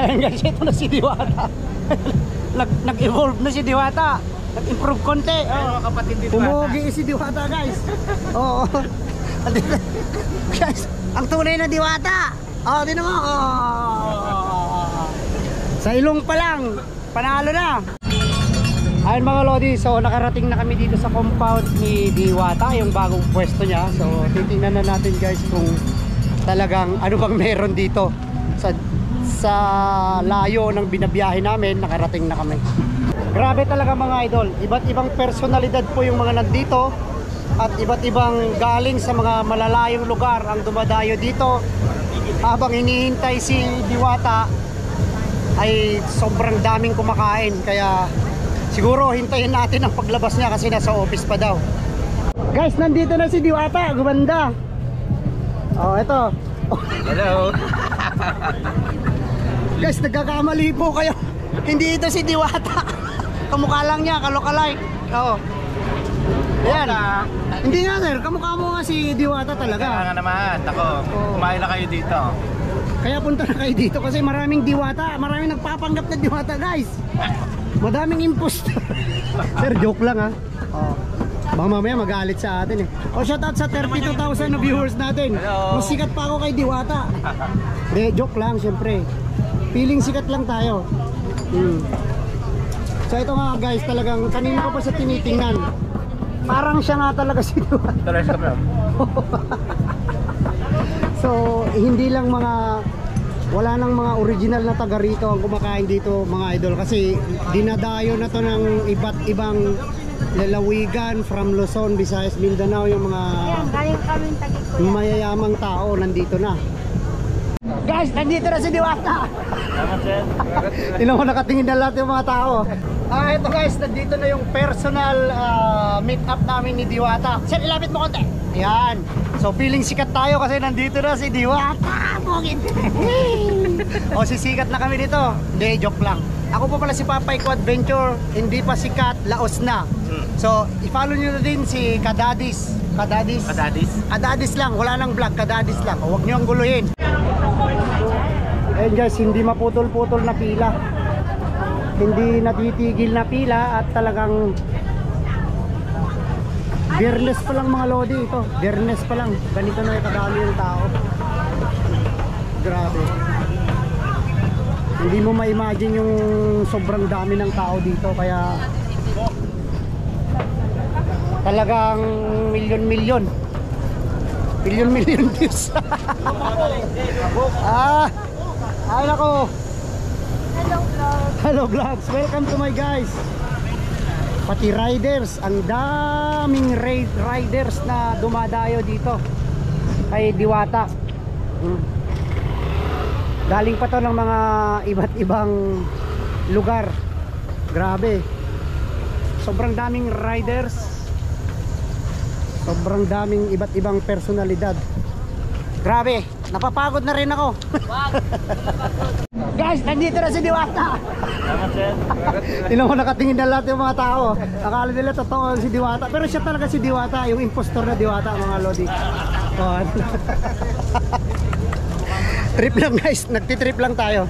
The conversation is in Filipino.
Ayan guys, ito na si Diwata. Nag-evolve na si Diwata. Nag-improve konti. Oh, kapatid ni Diwata. Pumugi si Diwata guys. Oo. Guys, ang tunay na Diwata. Oh, di naman. Sa ilong pa lang, panalo na. Ayun mga Lodi, so nakarating na kami dito sa compound ni Diwata, yung bagong pwesto niya. So titingnan na natin guys kung talagang ano bang meron dito sa layo ng binabiyahe namin. Nakarating na kami. Grabe talaga mga idol, iba't ibang personalidad po yung mga nandito at iba't ibang galing sa mga malalayong lugar ang dumadayo dito. Habang hinihintay si Diwata ay sobrang daming kumakain, kaya siguro hintayin natin ang paglabas niya kasi nasa office pa daw. Guys, nandito na si Diwata, gumanda. Oh, ito. Hello. Guys, nagkakamali po kayo. Hindi ito si Diwata. Kamukha lang niya, kalokalike. Oo. Ayan. Hindi nga sir, kamukha mo nga si Diwata talaga. Kaya nga naman, ako, kumain na kayo dito. Kaya punta na kayo dito kasi maraming Diwata, maraming nagpapanggap na Diwata guys. Madaming imposter. Sir, joke lang ha. Oh. Baka mamaya magalit sa atin eh. O shoutout sa 32,000 na viewers natin. Hello. Mas sikat pa ako kay Diwata. De, joke lang syempre. Feeling sikat lang tayo. So ito nga guys, talagang kanina ko pa siya tinitingnan. Parang siya nga talaga si Diwata. Talas ka bro. So hindi lang wala nang mga original na taga rito ang kumakain dito mga idol, kasi dinadayo na to ng iba't ibang lalawigan from Luzon, Visayas, Mindanao, yung mga mayayamang tao nandito na. Guys, nandito na si Diwata. Ilang ko nakatingin na lahat yung mga tao. Ito guys, nandito na yung personal meet up namin ni Diwata. Sir, ilapit mo konti. Yan. So feeling sikat tayo kasi nandito na si Diwata. O sisikat na kami dito. Hindi, joke lang. Ako po pala si Papay Ko Adventure. Hindi pa sikat, laos na. So i-follow nyo na din si Kadadis. Kadadis lang, wala nang vlog, Kadadis lang. Huwag nyo ang guluhin. Ayun guys, hindi maputol-putol na pila. Hindi natitigil na pila at talagang Biyernes pa lang mga Lodi ito. Biyernes pa lang. Ganito na yung kadami ng tao. Grabe. Hindi mo ma-imagine yung sobrang dami ng tao dito. Kaya talagang milyon-milyon views. Ay nako. Hello vlogs. Welcome to my guys. Pati riders, ang daming riders na dumadayo dito kay Diwata. Galing pa to ng mga iba't ibang lugar. Grabe. Sobrang daming riders. Sobrang daming iba't ibang personalidad. Grabe, napapagod na rin ako. Guys, nandito na si Diwata. Ilang ko nakatingin na lahat yung mga tao. Akala nila totoo si Diwata, pero siya talaga si Diwata, yung impostor na Diwata mga Lodi. Trip lang guys, nagtitrip lang tayo.